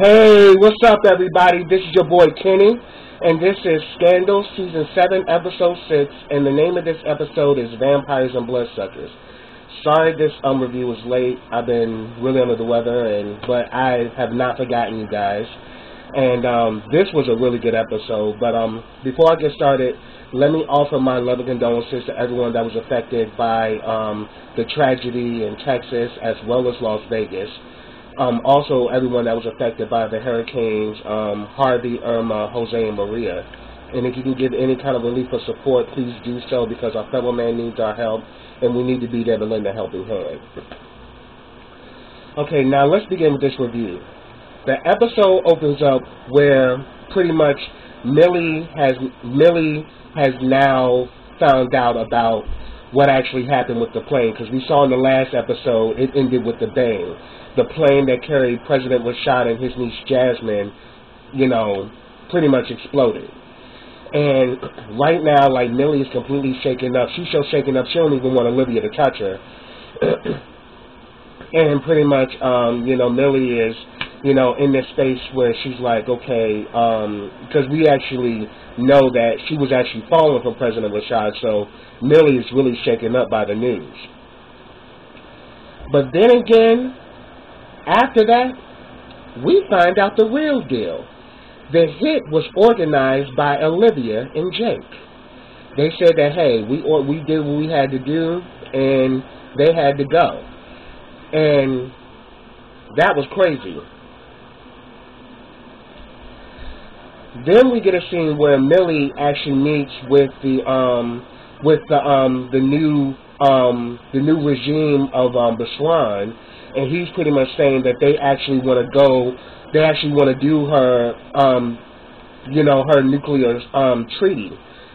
Hey, what's up, everybody? This is your boy Kenny, and this is Scandal Season 7, Episode 6, and the name of this episode is Vampires and Bloodsuckers. Sorry this review was late. I've been really under the weather, but I have not forgotten you guys. And this was a really good episode, but before I get started, let me offer my love and condolences to everyone that was affected by the tragedy in Texas as well as Las Vegas. Also, everyone that was affected by the hurricanes, Harvey, Irma, Jose, and Maria. And if you can give any kind of relief or support, please do so, because our fellow man needs our help, and we need to be there to lend a helping hand. Okay, now let's begin with this review. The episode opens up where pretty much Millie has now found out about what actually happened with the plane, because we saw in the last episode it ended with the bang. The plane that carried President Rashad and his niece Jasmine, pretty much exploded. And right now, like, Millie is completely shaken up. She's so shaken up, she don't even want Olivia to touch her. And pretty much, Millie is, in this space where she's like, okay, because we actually know that she was actually falling from President Rashad, so Millie is really shaken up by the news. But then again, after that, we find out the real deal. The hit was organized by Olivia and Jake. They said that, hey, we did what we had to do, and they had to go. And that was crazy. Then we get a scene where Millie actually meets with the new regime of Basran, and he's pretty much saying that they actually want to go. They actually want to do her, her nuclear treaty.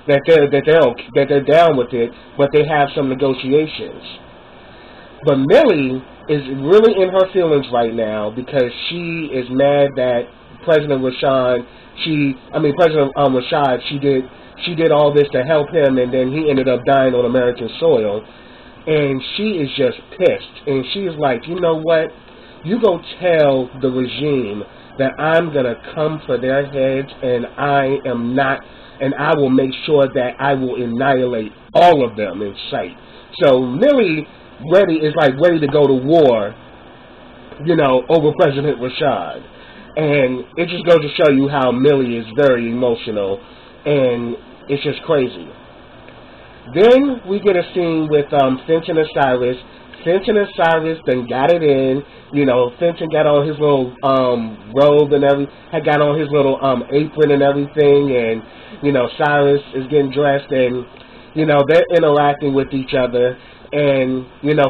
That they're down with it, but they have some negotiations. But Millie is really in her feelings right now because she is mad that President Rashad, she did all this to help him, and then he ended up dying on American soil. And she is just pissed. And she is like, you know what? You go tell the regime that I'm going to come for their heads, and I will make sure that I will annihilate all of them in sight. So Millie is ready to go to war, over President Rashad. And it just goes to show you how Millie is very emotional, and it's just crazy. Then we get a scene with Fenton and Cyrus. Fenton and Cyrus then got it in. Fenton got on his little robe and had got on his little apron and everything, and Cyrus is getting dressed, and they're interacting with each other. And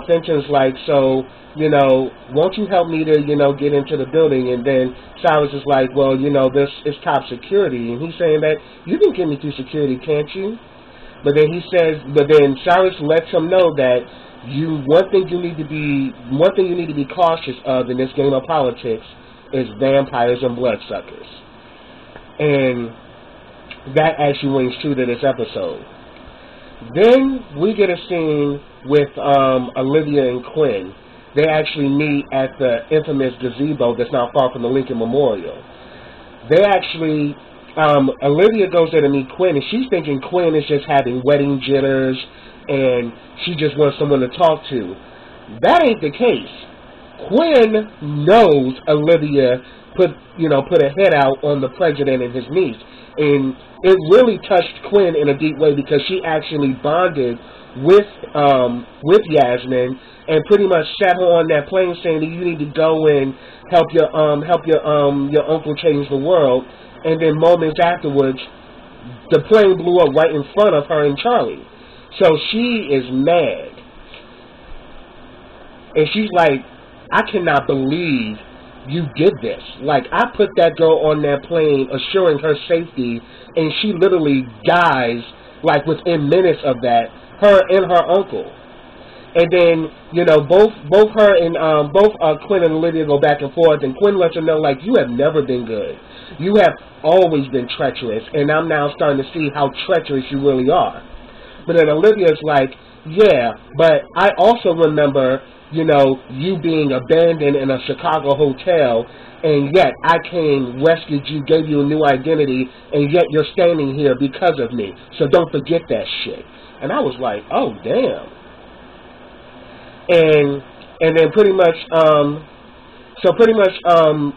Fenton's like, so won't you help me to get into the building? And then Cyrus is like, well, this is top security, and he's saying that you can get me through security, can't you? But then Cyrus lets him know that one thing you need to be cautious of in this game of politics is vampires and bloodsuckers. And that actually rings true to this episode. Then we get a scene with Olivia and Quinn. They actually meet at the infamous gazebo that's not far from the Lincoln Memorial. They actually Olivia goes there to meet Quinn, and she's thinking Quinn is just having wedding jitters, and she just wants someone to talk to. That ain't the case. Quinn knows Olivia put a head out on the president and his niece, and it really touched Quinn in a deep way because she actually bonded with Yasmin and pretty much sat her on that plane saying that you need to go and help your uncle change the world. And then moments afterwards, the plane blew up right in front of her and Charlie. So she is mad. And she's like, I cannot believe you did this. Like, I put that girl on that plane assuring her safety, and she literally dies, like, within minutes of that, her and her uncle. And then, both her and Quinn and Olivia go back and forth, and Quinn lets her know, like, you have never been good. You have always been treacherous, and I'm now starting to see how treacherous you really are. But then Olivia's like, yeah, but I also remember you know, you being abandoned in a Chicago hotel, and yet I came, rescued you, gave you a new identity, and yet you're standing here because of me. So don't forget that shit. And I was like, oh damn. And then pretty much,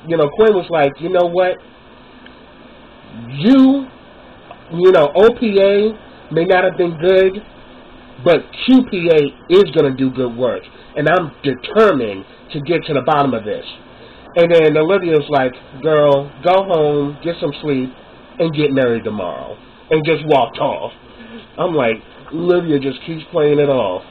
you know, Quinn was like, you know what? You know, OPA may not have been good, but QPA is going to do good work. And I'm determined to get to the bottom of this. And then Olivia's like, girl, go home, get some sleep, and get married tomorrow. And just walked off. I'm like, Olivia just keeps playing it off.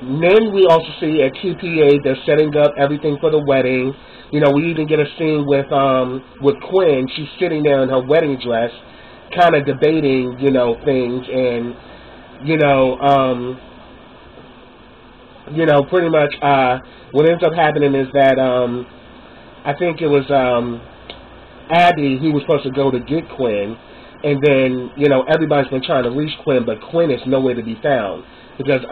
Then we also see at QPA they're setting up everything for the wedding. You know, we even get a scene with Quinn. She's sitting there in her wedding dress, kind of debating, you know, things, and pretty much what ends up happening is that I think it was Abby who was supposed to go to get Quinn, and then, you know, everybody's been trying to reach Quinn, but Quinn is nowhere to be found because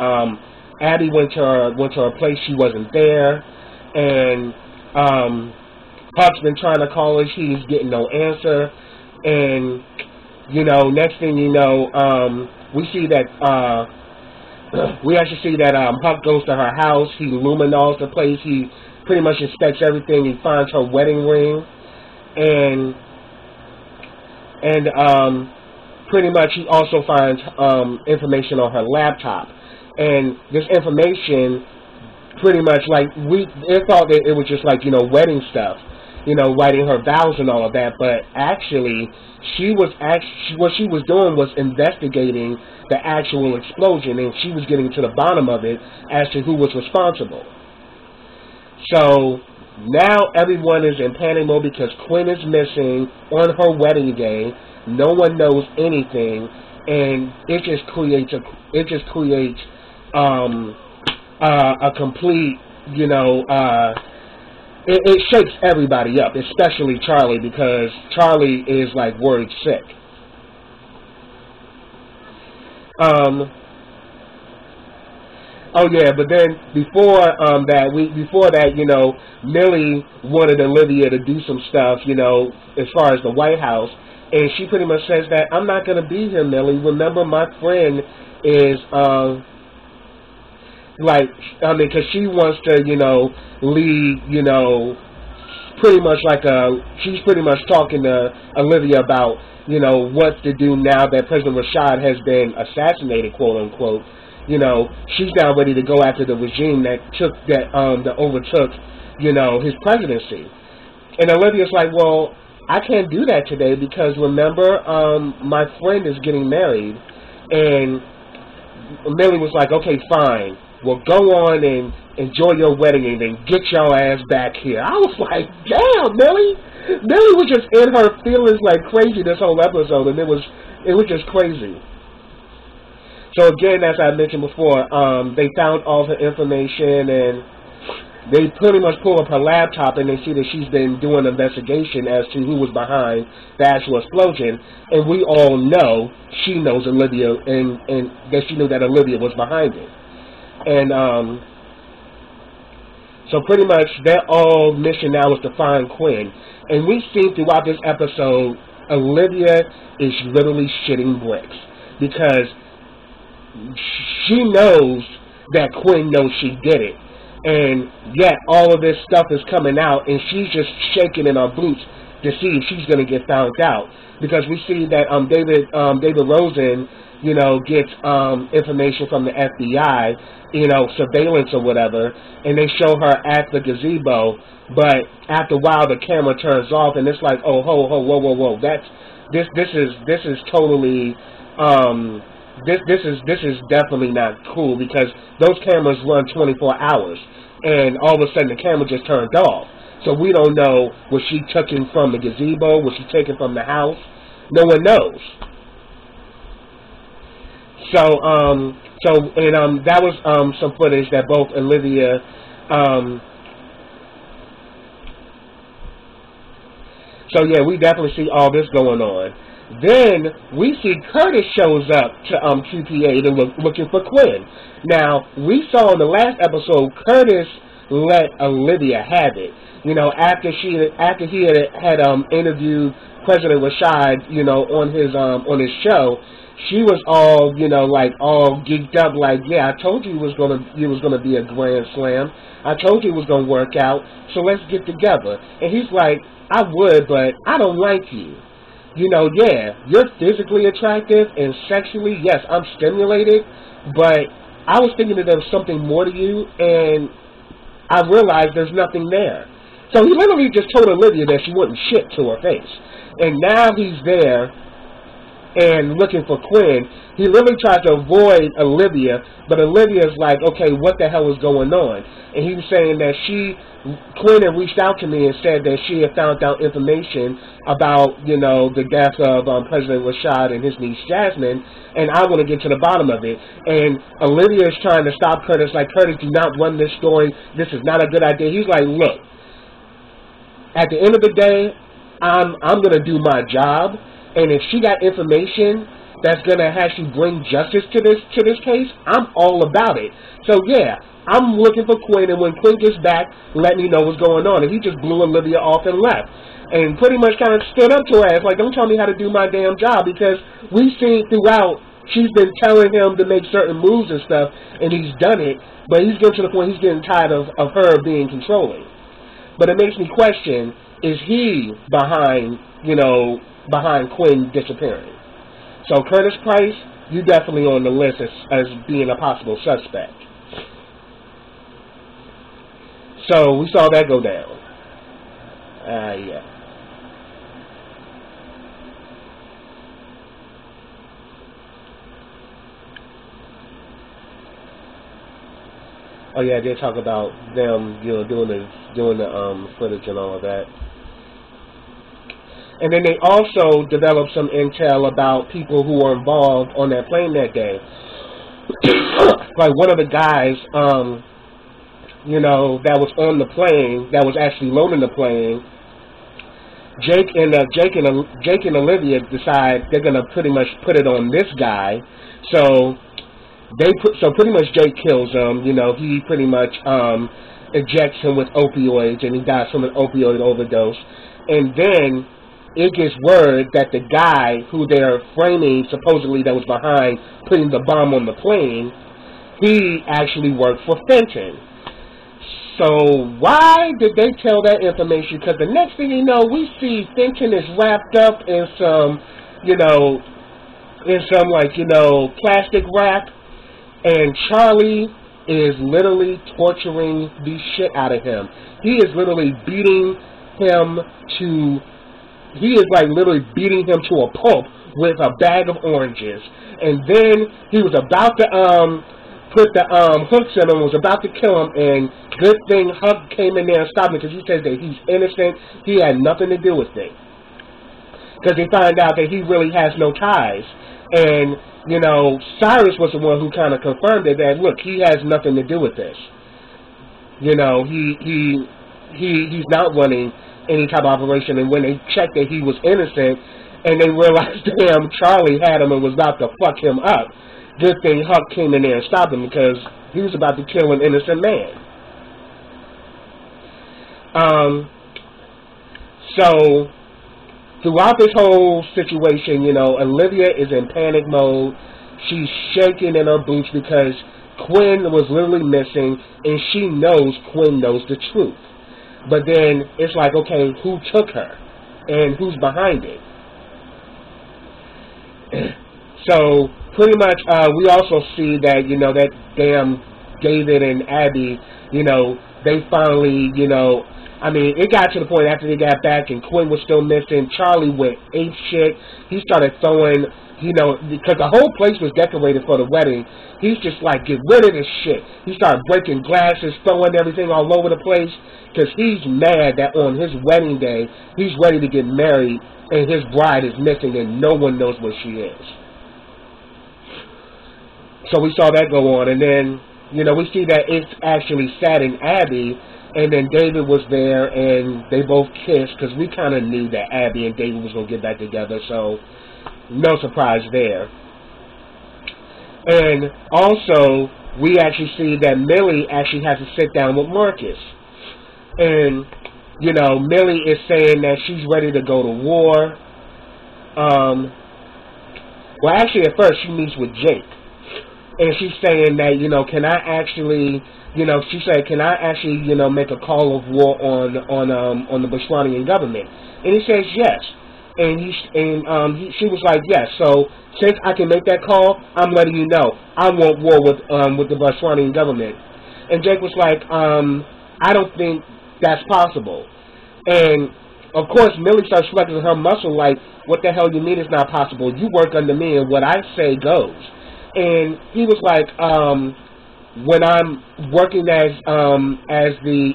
Abby went to her place, she wasn't there, and Huck's been trying to call her, she's getting no answer, and, you know, next thing you know, we see that, we actually see that Huck goes to her house, he luminols the place, he pretty much inspects everything, he finds her wedding ring, and pretty much he also finds information on her laptop. And this information, pretty much, like, it thought that it was just like, you know, wedding stuff, you know, writing her vows and all of that, but actually, what she was doing was investigating the actual explosion, and she was getting to the bottom of it as to who was responsible. So, now everyone is in panic mode because Quinn is missing on her wedding day, no one knows anything, and it just creates a complete, you know, it shakes everybody up, especially Charlie, because Charlie is like worried sick. Oh yeah, but then before that, you know, Millie wanted Olivia to do some stuff, you know, as far as the White House, and she pretty much says that I'm not going to be here, Millie. Remember, my friend is because she wants to, you know, lead, you know, pretty much like she's pretty much talking to Olivia about, you know, what to do now that President Rashad has been assassinated, quote unquote. You know, she's now ready to go after the regime that overtook, you know, his presidency. And Olivia's like, well, I can't do that today because remember, my friend is getting married. And Millie was like, okay, fine. Well, go on and enjoy your wedding and then get your ass back here. I was like, damn, Millie. Millie was just in her feelings like crazy this whole episode, and it was just crazy. So again, as I mentioned before, they found all the information, and they pretty much pull up her laptop, and they see that she's been doing an investigation as to who was behind the actual explosion. And we all know she knows Olivia, and that she knew that Olivia was behind it. And so pretty much their all mission now is to find Quinn. And we see throughout this episode, Olivia is literally shitting bricks because she knows that Quinn knows she did it. And yet all of this stuff is coming out, and she's just shaking in her boots to see if she's going to get found out. Because we see that David Rosen, you know, gets information from the FBI, you know, surveillance or whatever, and they show her at the gazebo, but after a while the camera turns off, and it's like, oh, whoa, this is totally, this is definitely not cool, because those cameras run 24 hours, and all of a sudden the camera just turned off. So we don't know, was she taken from the gazebo, was she taken from the house? No one knows. So that was some footage that both Olivia, so yeah, we definitely see all this going on. Then we see Curtis shows up to QPA to looking for Quinn. Now, we saw in the last episode, Curtis let Olivia have it. You know, after he had interviewed President Rashad, you know, on his show, she was all, you know, like all geeked up, like, yeah, I told you it was gonna be a grand slam. I told you it was gonna work out. So let's get together. And he's like, I would, but I don't like you. You know, yeah, you're physically attractive and sexually, yes, I'm stimulated, but I was thinking that there was something more to you, and I realized there's nothing there. So he literally just told Olivia that she wouldn't shit to her face. And now he's there and looking for Quinn. He literally tried to avoid Olivia, but Olivia's like, okay, what the hell is going on? And he was saying that Quinn had reached out to me and said that she had found out information about, you know, the death of President Rashad and his niece Jasmine, and I want to get to the bottom of it. And Olivia is trying to stop Curtis, like, Curtis, do not run this story. This is not a good idea. He's like, look, at the end of the day, I'm going to do my job. And if she got information that's going to actually bring justice to this case, I'm all about it. So, yeah, I'm looking for Quinn, and when Quinn gets back, let me know what's going on. And he just blew Olivia off and left. And pretty much kind of stood up to her ass, like, don't tell me how to do my damn job, because we've seen throughout, she's been telling him to make certain moves and stuff, and he's done it, but he's getting to the point he's getting tired of her being controlling. But it makes me question, is he behind Quinn disappearing? So Curtis Price, you definitely on the list as being a possible suspect. So we saw that go down. Yeah. Oh yeah, they talk about them, you know, doing the footage and all of that. And then they also developed some intel about people who were involved on that plane that day. Like one of the guys, you know, that was on the plane, that was actually loading the plane. Jake and Olivia decide they're gonna pretty much put it on this guy. So pretty much Jake kills him. You know, he pretty much ejects him with opioids, and he dies from an opioid overdose. And then it gets word that the guy who they're framing, supposedly that was behind putting the bomb on the plane, he actually worked for Fenton. So why did they tell that information? Because the next thing you know, we see Fenton is wrapped up in some, plastic wrap, and Charlie is literally torturing the shit out of him. He is literally beating him to a pulp with a bag of oranges. And then he was about to put the hooks in him, was about to kill him, and good thing Huck came in there and stopped him, because he says that he's innocent, he had nothing to do with it. Because they find out that he really has no ties. And, you know, Cyrus was the one who kind of confirmed it, that, look, he has nothing to do with this. You know, he's not running any type of operation. And when they checked that he was innocent, and they realized, damn, Charlie had him and was about to fuck him up, good thing Huck came in there and stopped him, because he was about to kill an innocent man. So throughout this whole situation, you know, Olivia is in panic mode. She's shaking in her boots because Quinn was literally missing, and she knows Quinn knows the truth. But then it's like, okay, who took her? And who's behind it? So pretty much we also see that, you know, that damn David and Abby, you know, they finally, you know, I mean, it got to the point after they got back and Quinn was still missing. Charlie went ape shit. He started throwing, you know, because the whole place was decorated for the wedding. He's just like, get rid of this shit. He started breaking glasses, throwing everything all over the place, because he's mad that on his wedding day, he's ready to get married, and his bride is missing, and no one knows where she is. So we saw that go on, and then, you know, we see that it's actually Sad and Abby. And then David was there, and they both kissed, because we kind of knew that Abby and David was going to get back together. So, no surprise there. And also, we actually see that Millie actually has to sit down with Marcus. And, you know, Millie is saying that she's ready to go to war. Well, actually, at first, she meets with Jake. And she's saying that, you know, can I actually, you know, she said, can I actually, you know, make a call of war on the Botswanian government? And he says yes. And she was like, yes. So since I can make that call, I'm letting you know I want war with the Botswanian government. And Jake was like, I don't think that's possible. And of course, Millie starts flexing her muscle like, what the hell you mean it's not possible? You work under me, and what I say goes. And he was like, when I'm working as the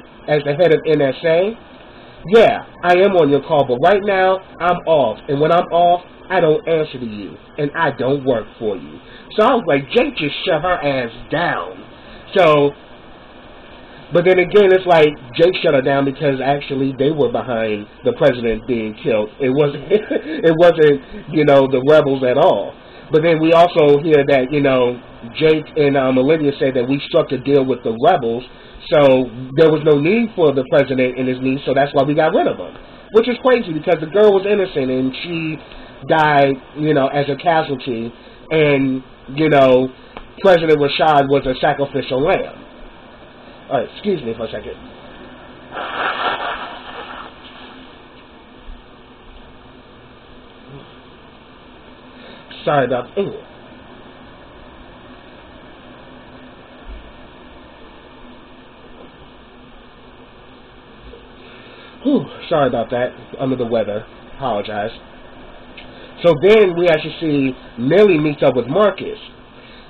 head of NSA, yeah, I am on your call, but right now I'm off, and when I'm off, I don't answer to you, and I don't work for you. So I was like, Jake just shut her ass down. So, but then again, it's like Jake shut her down because actually they were behind the president being killed. It wasn't, you know, the rebels at all. But then we also hear that, you know, Jake and Olivia said that we struck a deal with the rebels, so there was no need for the president and his niece, so that's why we got rid of him. Which is crazy because the girl was innocent and she died, you know, as a casualty, and, you know, President Rashad was a sacrificial lamb. All right, excuse me for a second. Sorry about that. Sorry about that. Under the weather. Apologize. So then we actually see Millie meets up with Marcus.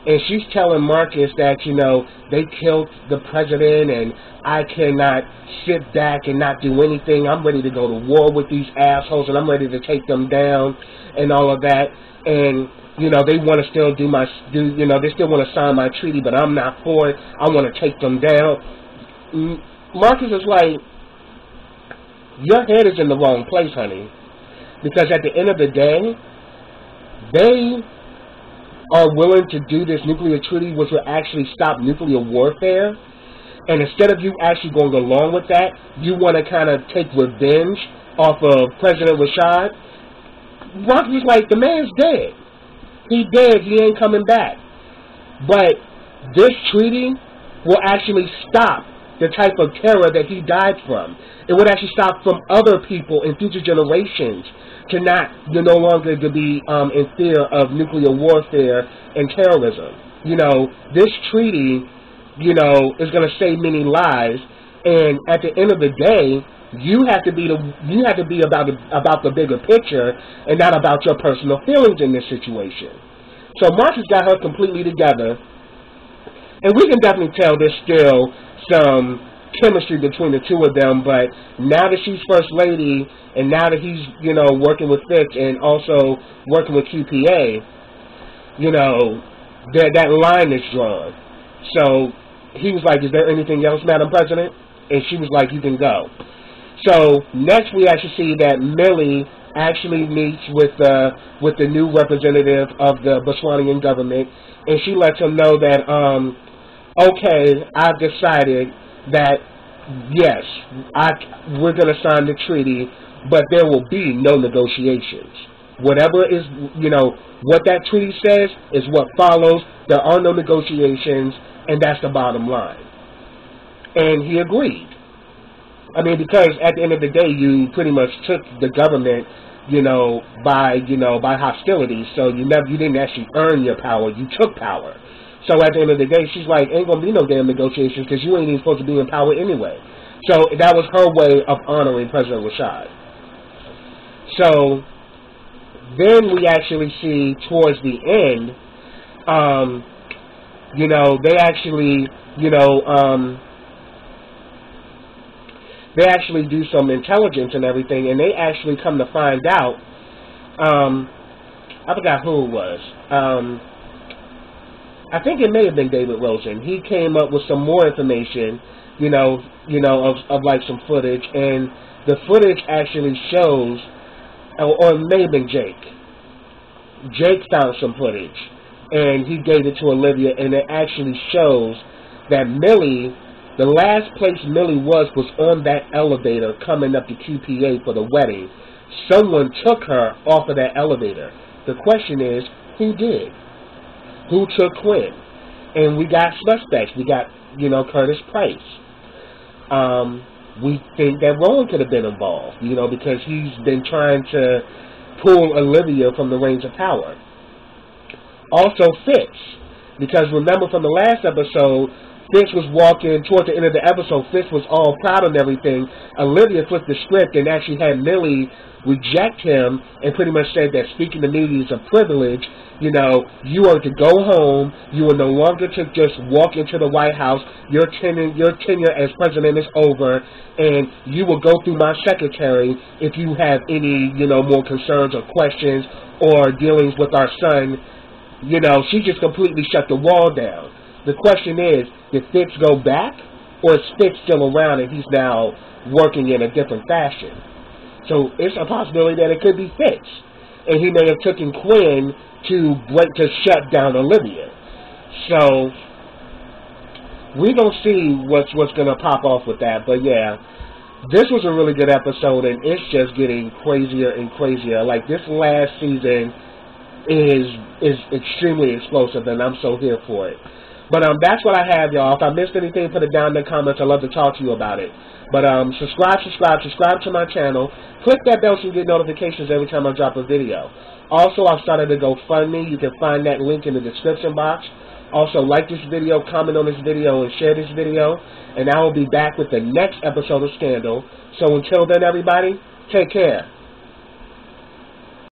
And she's telling Marcus that, you know, they killed the president and I cannot sit back and not do anything. I'm ready to go to war with these assholes and I'm ready to take them down and all of that. And, you know, they want to still they still want to sign my treaty, but I'm not for it. I want to take them down. Marcus is like, your head is in the wrong place, honey. Because at the end of the day, they are willing to do this nuclear treaty which will actually stop nuclear warfare. And instead of you actually going along with that, you want to kind of take revenge off of President Rashad. Marcus is like, the man's dead. He dead. He ain't coming back. But this treaty will actually stop the type of terror that he died from. It would actually stop from other people in future generations to no longer to be in fear of nuclear warfare and terrorism. You know, this treaty, you know, is going to save many lives. And at the end of the day, you have to be about the bigger picture and not about your personal feelings in this situation. So Marcus got her completely together, and we can definitely tell there's still some chemistry between the two of them, but now that she's first lady and now that he's, you know, working with Fitch and also working with QPA, you know, that line is drawn. So he was like, is there anything else, Madam President? And she was like, you can go. So next we actually see that Millie actually meets with the new representative of the Botswanian government, and she lets him know that okay, I've decided that yes, we're going to sign the treaty, but there will be no negotiations. Whatever is, you know, what that treaty says is what follows. There are no negotiations, and that's the bottom line. And he agreed. I mean, because at the end of the day, you pretty much took the government, you know, by hostility. So you didn't actually earn your power. You took power. So at the end of the day, she's like, ain't gonna be no damn negotiations because you ain't even supposed to be in power anyway. So that was her way of honoring President Rashad. So then we actually see towards the end, you know, they actually do some intelligence and everything, and they actually come to find out, I forgot who it was. I think it may have been David Rosen. He came up with some more information, you know, of like some footage, and the footage actually shows, or it may have been Jake. Jake found some footage, and he gave it to Olivia, and it actually shows that Millie, the last place Millie was on that elevator coming up to QPA for the wedding. Someone took her off of that elevator. The question is, who did? Who took Quinn? And we got suspects. We got, Curtis Price. We think that Rowan could have been involved, because he's been trying to pull Olivia from the reins of power. Also Fitz, because remember from the last episode, Fitz was walking toward the end of the episode. Fitz was all proud and everything. Olivia flipped the script and actually had Millie reject him and pretty much said that speaking to me is a privilege. You are to go home. You are no longer to just walk into the White House. Your tenure as president is over, and you will go through my secretary if you have any, more concerns or questions or dealings with our son. She just completely shut the wall down. The question is, did Fitz go back, or is Fitz still around and he's now working in a different fashion? So it's a possibility that it could be Fitz, and he may have taken Quinn to shut down Olivia. So we're gonna see what's gonna pop off with that. But yeah, this was a really good episode, and it's just getting crazier and crazier. Like, this last season is extremely explosive, and I'm so here for it. But that's what I have, y'all. If I missed anything, put it down in the comments. I'd love to talk to you about it. But subscribe to my channel. Click that bell so you get notifications every time I drop a video. Also, I've started a GoFundMe. You can find that link in the description box. Also, like this video, comment on this video, and share this video. And I will be back with the next episode of Scandal. So until then, everybody, take care.